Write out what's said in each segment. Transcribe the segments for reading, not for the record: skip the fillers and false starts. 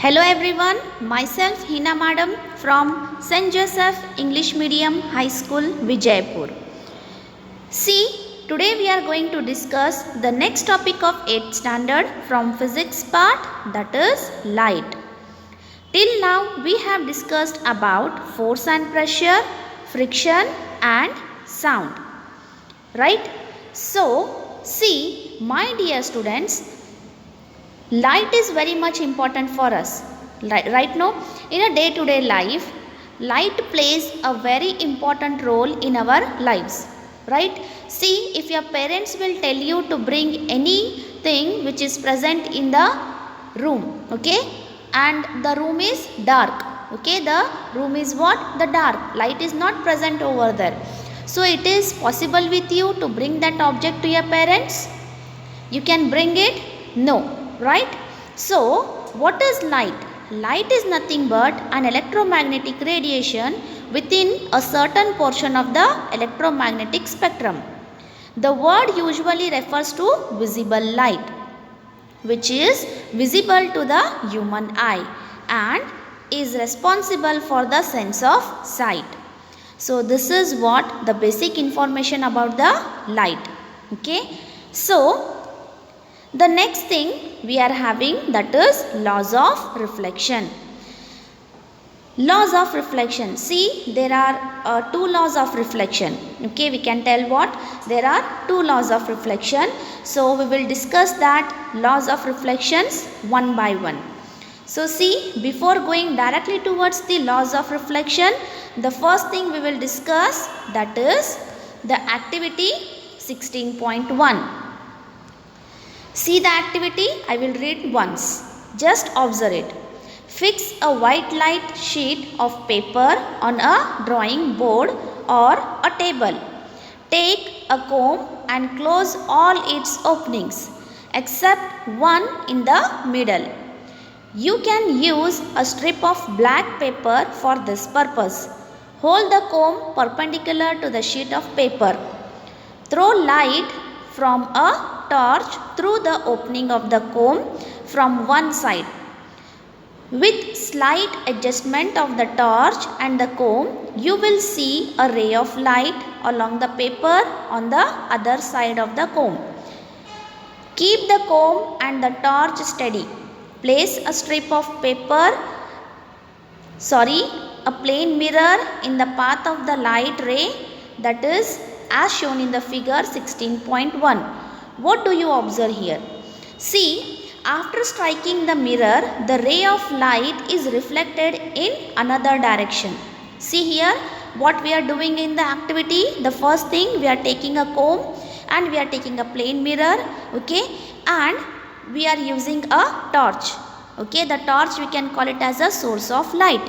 Hello everyone, myself Heena Madam from St. Joseph English Medium High School, Vijaypur. See, today we are going to discuss the next topic of 8th standard from physics part, that is light. Till now we have discussed about force and pressure, friction and sound. Right? So, see, my dear students, light is very much important for us. Right now, in a day-to-day life, light plays a very important role in our lives. Right? See, if your parents will tell you to bring anything which is present in the room, okay, and the room is dark, okay, the room is what? The dark. Light is not present over there. So, it is possible with you to bring that object to your parents? You can bring it? No. Right? So, what is light? Light is nothing but an electromagnetic radiation within a certain portion of the electromagnetic spectrum. The word usually refers to visible light, which is visible to the human eye and is responsible for the sense of sight. So, this is what the basic information about the light. Okay. So, the next thing we are having, that is laws of reflection. Laws of reflection. See, there are two laws of reflection. Okay, we can tell what? There are two laws of reflection. So, we will discuss that laws of reflections one by one. So, see, before going directly towards the laws of reflection, the first thing we will discuss, that is the activity 16.1. See the activity, I will read once. Just observe it. Fix a white light sheet of paper on a drawing board or a table. Take a comb and close all its openings except one in the middle. You can use a strip of black paper for this purpose. Hold the comb perpendicular to the sheet of paper. Throw light from a torch through the opening of the comb from one side. With slight adjustment of the torch and the comb, you will see a ray of light along the paper on the other side of the comb. Keep the comb and the torch steady. Place a strip of paper, a plain mirror in the path of the light ray, that is as shown in the figure 16.1. What do you observe here? See, after striking the mirror, the ray of light is reflected in another direction. See here, what we are doing in the activity. The first thing, we are taking a comb and we are taking a plain mirror, okay, and we are using a torch. Okay, the torch we can call it as a source of light.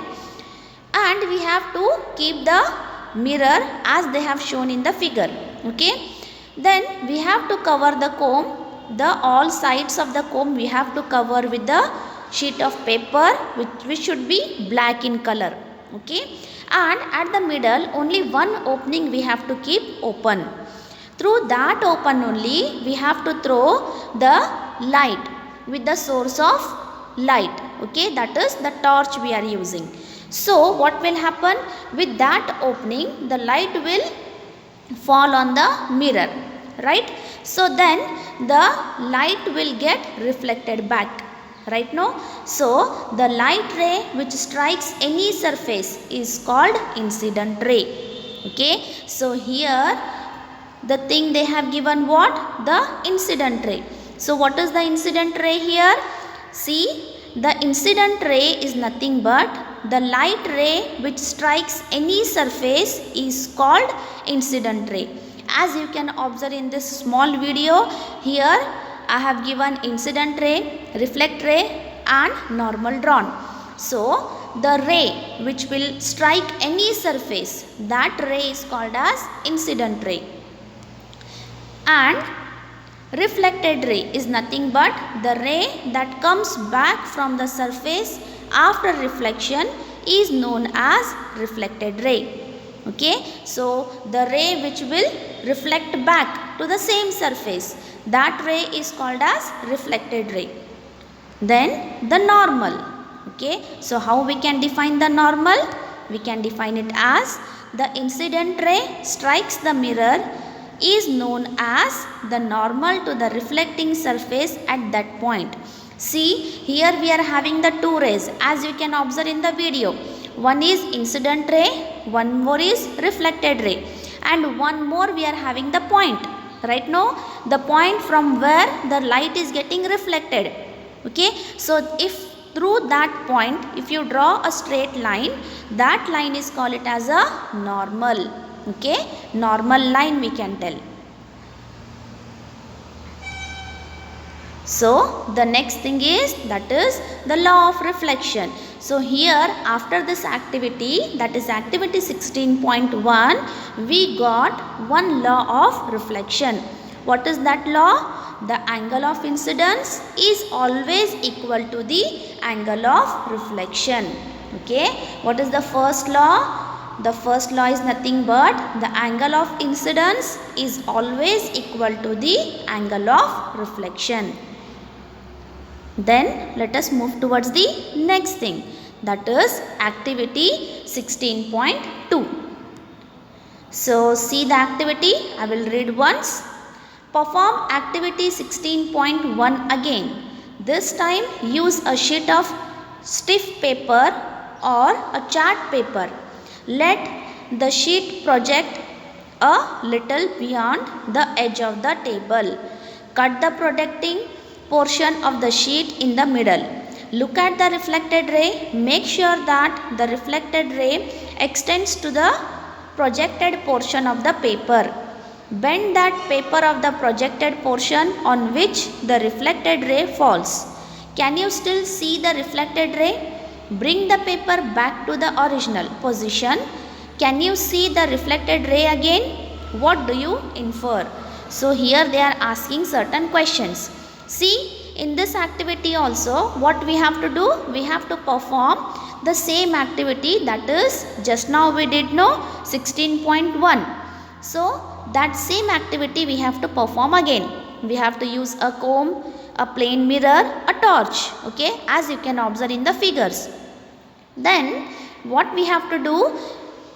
And we have to keep the mirror as they have shown in the figure. Okay. Then we have to cover the comb, all sides of the comb we have to cover with the sheet of paper which should be black in color. Okay. And at the middle only one opening we have to keep open. Through that open only we have to throw the light with the source of light. Okay. That is the torch we are using. So what will happen? With that opening the light will fall on the mirror, right? So then the light will get reflected back, right now. So the light ray which strikes any surface is called incident ray. Okay. So here the thing they have given what? The incident ray. So what is the incident ray here? See, the incident ray is nothing but the light ray which strikes any surface is called incident ray. As you can observe in this small video, here I have given incident ray, reflect ray and normal drawn. So, the ray which will strike any surface, that ray is called as incident ray. And reflected ray is nothing but the ray that comes back from the surface after reflection is known as reflected ray. Okay, so the ray which will reflect back to the same surface, that ray is called as reflected ray. Then the normal. Okay, so how we can define the normal? We can define it as the incident ray strikes the mirror is known as the normal to the reflecting surface at that point. See, here we are having the two rays as you can observe in the video. One is incident ray, one more is reflected ray, and one more we are having the point. Right now, the point from where the light is getting reflected. Okay, so if through that point, if you draw a straight line, that line is called it as a normal. Okay, normal line we can tell. So the next thing is, that is the law of reflection. So here after this activity, that is activity 16.1, we got one law of reflection. What is that law? The angle of incidence is always equal to the angle of reflection. Okay, what is the first law? The first law is nothing but the angle of incidence is always equal to the angle of reflection. Then let us move towards the next thing, that is activity 16.2. So see the activity, I will read once. Perform activity 16.1 again. This time use a sheet of stiff paper or a chart paper. Let the sheet project a little beyond the edge of the table. Cut the projecting portion of the sheet in the middle. Look at the reflected ray. Make sure that the reflected ray extends to the projected portion of the paper. Bend that paper of the projected portion on which the reflected ray falls. Can you still see the reflected ray? Bring the paper back to the original position. Can you see the reflected ray again? What do you infer? So here they are asking certain questions. See, in this activity also, what we have to do? We have to perform the same activity, that is just now we did know 16.1. So that same activity we have to perform again. We have to use a comb, a plane mirror, a torch, okay, as you can observe in the figures. Then what we have to do?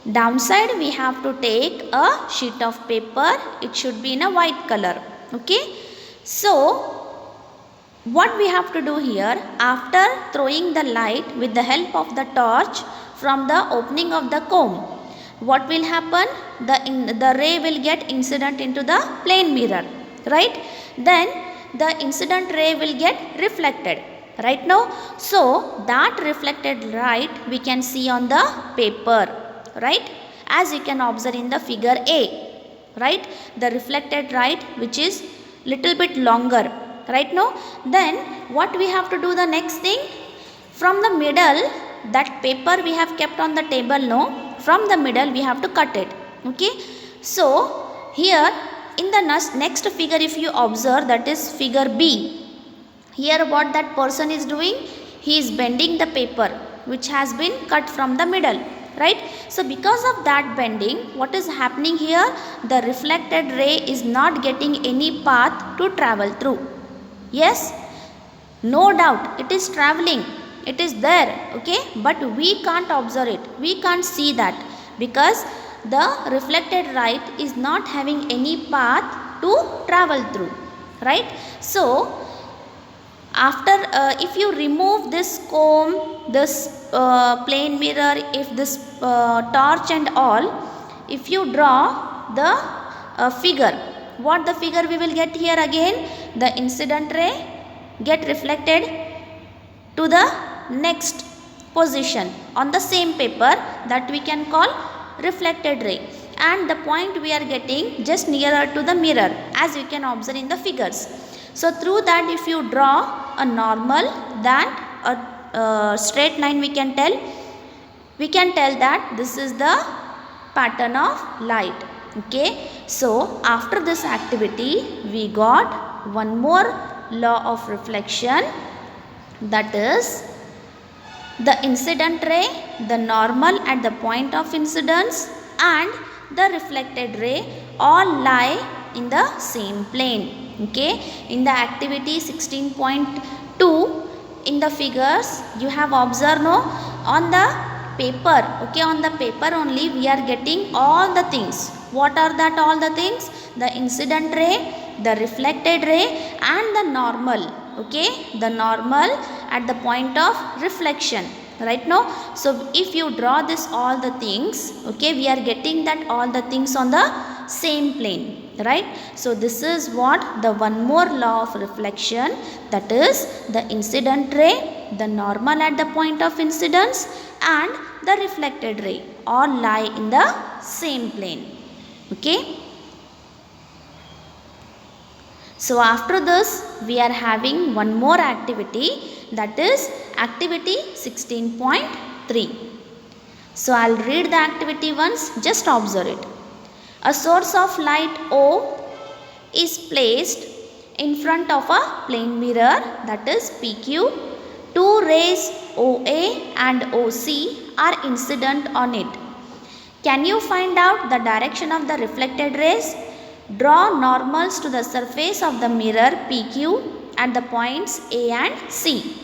Downside we have to take a sheet of paper. It should be in a white color, okay. So what we have to do here, after throwing the light with the help of the torch from the opening of the comb, what will happen? The ray will get incident into the plane mirror, right? Then the incident ray will get reflected, right now. So that reflected light we can see on the paper, right? As you can observe in the figure A, right? The reflected light which is little bit longer, right now. Then what we have to do the next thing? From the middle, that paper we have kept on the table, no? From the middle we have to cut it, okay. So here in the next figure, if you observe, that is figure B. Here what that person is doing? He is bending the paper which has been cut from the middle, right? So because of that bending, what is happening here? The reflected ray is not getting any path to travel through. Yes, no doubt it is traveling, it is there, okay, but we can't observe it, we can't see that, because the reflected light is not having any path to travel through, right? So after if you remove this comb, this plane mirror, if this torch and all, if you draw the figure, what the figure we will get here again? The incident ray get reflected to the next position on the same paper, that we can call reflected ray, and the point we are getting just nearer to the mirror, as you can observe in the figures. So through that, if you draw a normal, that a straight line we can tell that this is the pattern of light, okay. So after this activity we got one more law of reflection, that is the incident ray, the normal at the point of incidence, and the reflected ray all lie in the same plane, okay. In the activity 16.2, in the figures you have observed, no, on the paper, okay, on the paper only we are getting all the things. What are that all the things? The incident ray, the reflected ray and the normal, okay, the normal at the point of reflection, right? Now, so if you draw this all the things, okay, we are getting that all the things on the same plane, right? So this is what the one more law of reflection, that is the incident ray, the normal at the point of incidence and the reflected ray all lie in the same plane, okay. So after this we are having one more activity, that is activity 16.3. So I'll read the activity once, just observe it. A source of light O is placed in front of a plane mirror, that is PQ. Two rays OA and OC are incident on it. Can you find out the direction of the reflected rays? Draw normals to the surface of the mirror PQ at the points A and C.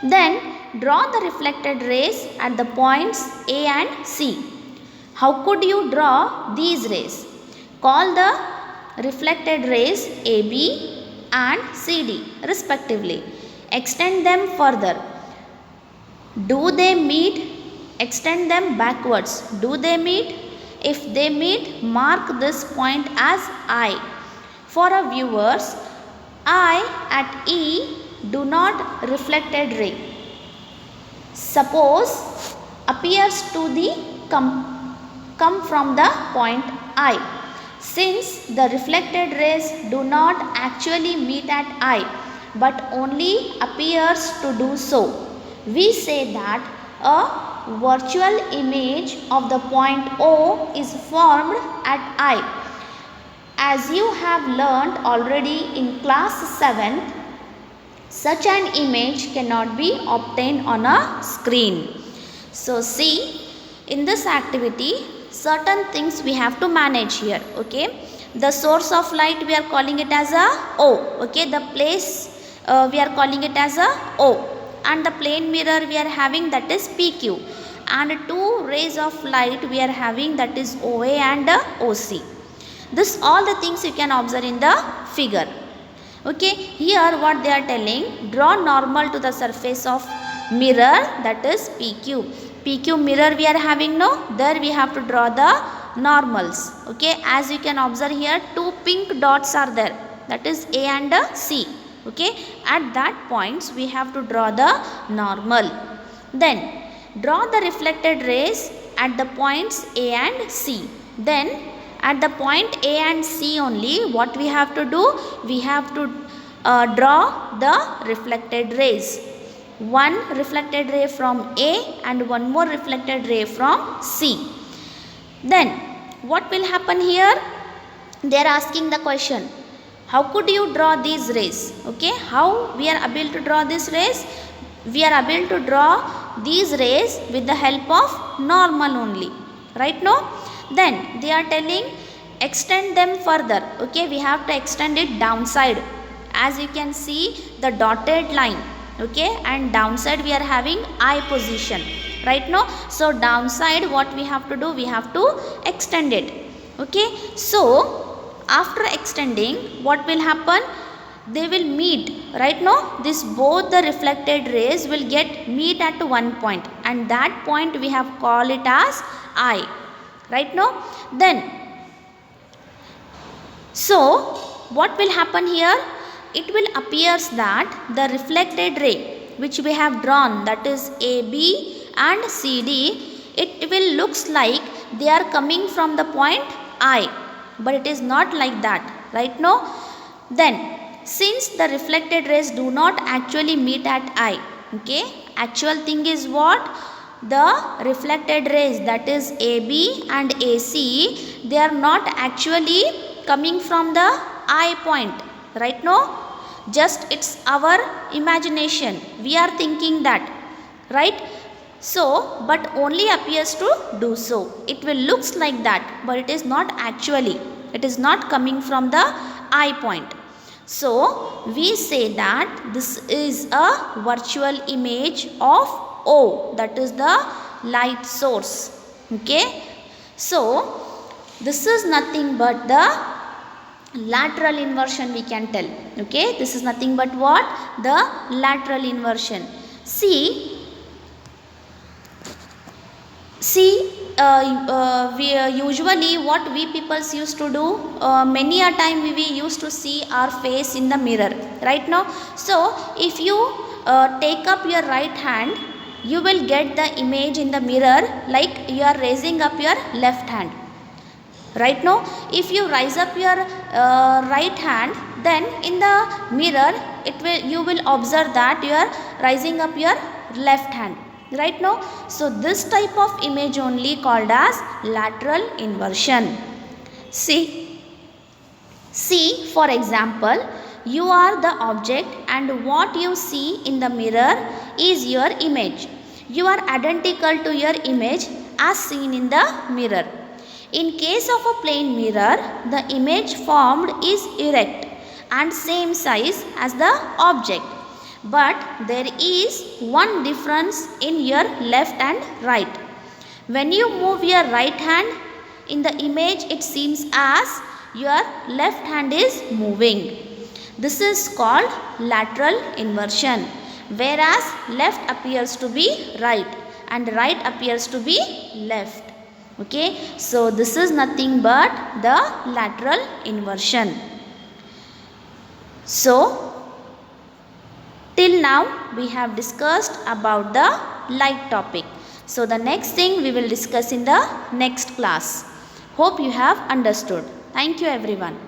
Then draw the reflected rays at the points A and C. How could you draw these rays? Call the reflected rays AB and CD respectively. Extend them further. Do they meet? Extend them backwards. Do they meet? If they meet, mark this point as I. For our viewers, I at E do not reflected ray. Suppose appears to the come from the point I. Since the reflected rays do not actually meet at I but only appears to do so, we say that a virtual image of the point O is formed at I. As you have learnt already in class 7, such an image cannot be obtained on a screen. So see, in this activity certain things we have to manage here, okay. The source of light we are calling it as a O, okay. The place we are calling it as a O, and the plane mirror we are having, that is PQ, and two rays of light we are having, that is OA and OC. This all the things you can observe in the figure, okay. Here what they are telling, draw normal to the surface of mirror, that is PQ mirror we are having, no, there we have to draw the normals, okay. As you can observe here, two pink dots are there, that is A and C, okay. At that points we have to draw the normal. Then draw the reflected rays at the points A and C. Then at the point A and C only, what we have to do, we have to draw the reflected rays. One reflected ray from A and one more reflected ray from C. Then what will happen here? They are asking the question, how could you draw these rays, okay. How we are able to draw these rays? We are able to draw these rays with the help of normal only, right? No, then they are telling extend them further, okay. We have to extend it downside, as you can see the dotted line, okay, and downside we are having I position, right? No, so downside what we have to do, we have to extend it, okay. So after extending, what will happen? They will meet, right? No, this both the reflected rays will get meet at one point, and that point we have called it as I, right? No, then so what will happen here? It will appears that the reflected ray which we have drawn, that is AB and CD, it will looks like they are coming from the point I, but it is not like that, right? No, then since the reflected rays do not actually meet at I, okay, actual thing is what? The reflected rays, that is AB and AC, they are not actually coming from the I point, right? No, just it's our imagination, we are thinking that, right? So but only appears to do so, it will looks like that, but it is not actually, it is not coming from the I point. So we say that this is a virtual image of O, that is the light source. Okay, so this is nothing but the lateral inversion, we can tell. Okay, this is nothing but what? The lateral inversion. See, we usually what we peoples used to do, many a time we used to see our face in the mirror, right? Now, so if you take up your right hand, you will get the image in the mirror like you are raising up your left hand. Right now, if you raise up your right hand, then in the mirror you will observe that you are raising up your left hand. Right now, so this type of image only called as lateral inversion. See, for example, you are the object and what you see in the mirror is your image. You are identical to your image as seen in the mirror. In case of a plane mirror, the image formed is erect and same size as the object. But there is one difference in your left and right. When you move your right hand in the image, it seems as your left hand is moving. This is called lateral inversion, whereas left appears to be right and right appears to be left. Okay, so this is nothing but the lateral inversion. So till now we have discussed about the light topic. So the next thing we will discuss in the next class. Hope you have understood. Thank you everyone.